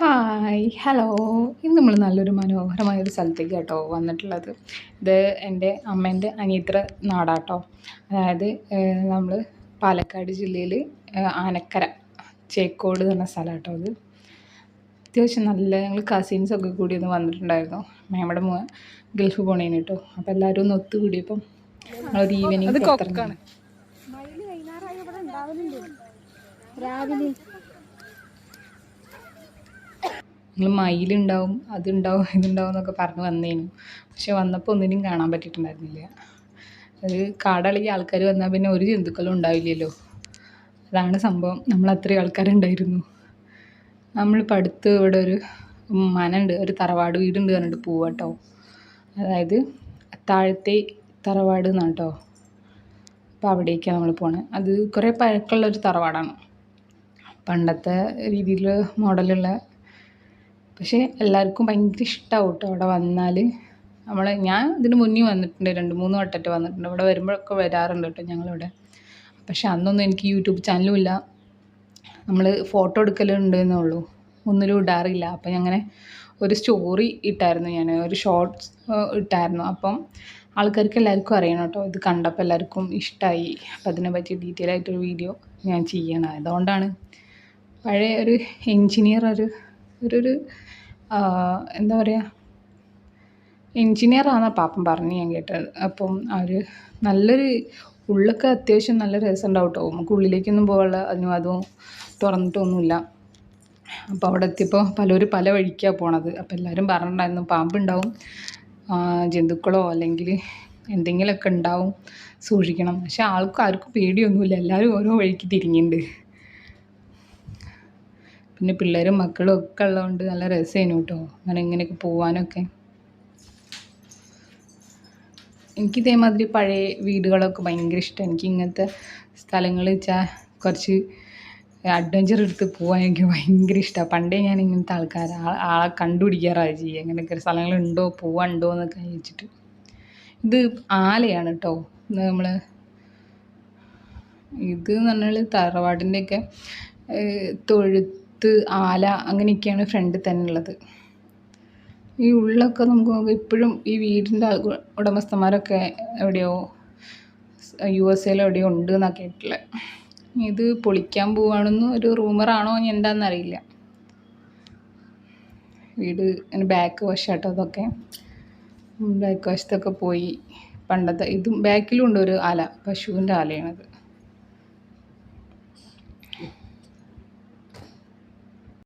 Hi hello. ഇന്ന് നമ്മൾ നല്ലൊരു മനോഹരമായൊരു സ്ഥലത്തേക്ക് കേട്ടോ വന്നിട്ടുള്ളത്. ഇത് എൻ്റെ അമ്മേൻ്റെ അനിയത്തിയുടെ നാടാട്ടോ. അതായത് നമ്മൾ പാലക്കാട് ജില്ലയിൽ ആനക്കര ചേക്കോട് എന്ന് പറഞ്ഞ സ്ഥലം കേട്ടോ. അത് അത്യാവശ്യം നല്ല ഞങ്ങൾ കസിൻസൊക്കെ കൂടി ഒന്ന് വന്നിട്ടുണ്ടായിരുന്നു. മേമ്മയുടെ ഗൾഫ് പോണേന് കേട്ടോ. അപ്പോൾ എല്ലാവരും ഒന്ന് ഒത്തുകൂടിയപ്പം ഞങ്ങളൊരു ഈവനിങ് പുറത്തിറങ്ങി. നിങ്ങൾ മയിലുണ്ടാവും, അതുണ്ടാവും, ഇതുണ്ടാവും എന്നൊക്കെ പറഞ്ഞ് വന്നേനു. പക്ഷെ വന്നപ്പോൾ ഒന്നിനും കാണാൻ പറ്റിയിട്ടുണ്ടായിരുന്നില്ല. അത് കാടളകി ആൾക്കാർ വന്നാൽ പിന്നെ ഒരു ജന്തുക്കളും ഉണ്ടാവില്ലല്ലോ. അതാണ് സംഭവം. നമ്മൾ അത്രയും ആൾക്കാരുണ്ടായിരുന്നു. നമ്മളിപ്പോൾ അടുത്ത് ഇവിടെ ഒരു മനയുണ്ട്, ഒരു തറവാട് വീടുണ്ട് പറഞ്ഞിട്ട് പോവാട്ടോ. അതായത് താഴത്തെ തറവാട് എന്നാണ് കേട്ടോ. അപ്പോൾ അവിടേക്കാണ് നമ്മൾ പോണത്. അത് കുറേ പഴക്കമുള്ളൊരു തറവാടാണ്, പണ്ടത്തെ രീതിയിൽ മോഡലുള്ള. പക്ഷേ എല്ലാവർക്കും ഭയങ്കര ഇഷ്ടമാവും കേട്ടോ അവിടെ വന്നാൽ. ഞാൻ ഇതിന് മുന്നേ വന്നിട്ടുണ്ട്, 2-3 വട്ടമായിട്ട് വന്നിട്ടുണ്ട്. ഇവിടെ വരുമ്പോഴൊക്കെ വരാറുണ്ട് കേട്ടോ ഞങ്ങളിവിടെ. പക്ഷെ അന്നൊന്നും എനിക്ക് യൂട്യൂബ് ചാനലും ഇല്ല, നമ്മൾ ഫോട്ടോ എടുക്കലുണ്ട് എന്നേ ഉള്ളൂ, ഒന്നിലും ഇടാറില്ല. അപ്പം അങ്ങനെ ഒരു സ്റ്റോറി ഇട്ടായിരുന്നു, ഞാൻ ഒരു ഷോർട്സ് ഇട്ടായിരുന്നു. അപ്പം ആൾക്കാർക്ക് എല്ലാവർക്കും അറിയണം കേട്ടോ. ഇത് കണ്ടപ്പോൾ എല്ലാവർക്കും ഇഷ്ടമായി. അപ്പം അതിനെ പറ്റി ഡീറ്റെയിൽ ആയിട്ടൊരു വീഡിയോ ഞാൻ ചെയ്യണം. അതുകൊണ്ടാണ്. പഴയ ഒരു എൻജിനീയർ ഒരു എന്താ പറയുക, എൻജിനീയറാണെന്നാണ് പാപ്പൻ പറഞ്ഞ് ഞാൻ കേട്ടത്. അപ്പം അവർ നല്ലൊരു ഉള്ളൊക്കെ അത്യാവശ്യം നല്ല രസമുണ്ടാവും കേട്ടോ. നമുക്ക് ഉള്ളിലേക്കൊന്നും പോകാനുള്ള അനുവാദവും തുറന്നിട്ടൊന്നുമില്ല. അപ്പോൾ അവിടെ എത്തിയപ്പോൾ പലരും പല വഴിക്കാണ് പോണത്. അപ്പോൾ എല്ലാവരും പറഞ്ഞിട്ടുണ്ടായിരുന്നു പാമ്പുണ്ടാവും, ജന്തുക്കളോ അല്ലെങ്കിൽ എന്തെങ്കിലുമൊക്കെ ഉണ്ടാവും, സൂക്ഷിക്കണം. പക്ഷെ ആർക്കും പേടിയൊന്നുമില്ല, എല്ലാവരും ഓരോ വഴിക്ക് തിരിഞ്ഞിട്ടുണ്ട്. പിന്നെ പിള്ളേരും മക്കളും ഒക്കെ ഉള്ളതുകൊണ്ട് നല്ല രസമായിരുന്നു കേട്ടോ അങ്ങനെ ഇങ്ങനെയൊക്കെ പോകാനൊക്കെ. എനിക്ക് ഇതേമാതിരി പഴയ വീടുകളൊക്കെ ഭയങ്കര ഇഷ്ടമാണ്. എനിക്ക് ഇങ്ങനത്തെ സ്ഥലങ്ങൾ വെച്ചാൽ കുറച്ച് അഡ്വഞ്ചർ എടുത്ത് പോകാൻ എനിക്ക് ഭയങ്കര ഇഷ്ടമാണ്. പണ്ടേ ഞാൻ ഇങ്ങനത്തെ ആളെ കണ്ടുപിടിക്കാറാണ് ചെയ്യുക, ഇങ്ങനെയൊക്കെ സ്ഥലങ്ങളുണ്ടോ പോവാണ്ടോ എന്നൊക്കെ ചോദിച്ചിട്ട്. ഇത് ആലയാണ് കേട്ടോ. ഇതെന്ന് പറഞ്ഞാൽ തറവാടിൻ്റെയൊക്കെ തൊഴുത്ത്, ആല അങ്ങനെയൊക്കെയാണ് ഫ്രണ്ടിൽ തന്നെ ഉള്ളത്. ഈ ഉള്ളൊക്കെ നമുക്ക് ഇപ്പോഴും ഈ വീടിൻ്റെ ഉടമസ്ഥന്മാരൊക്കെ എവിടെയോ USA എവിടെയോ ഉണ്ട് എന്നാണ് കേട്ടിട്ടുള്ളത്. ഇത് പൊളിക്കാൻ പോവുകയാണെന്ന് ഒരു റൂമറാണോ എന്താണെന്നറിയില്ല. വീട് ബാക്ക് വശമാട്ടോ അതൊക്കെ. ബാക്ക് വശത്തൊക്കെ പോയി പണ്ടത്തെ ഇതും ബാക്കിലും ഉണ്ട് ഒരു ആല, പശുവിൻ്റെ ആലയാണത്.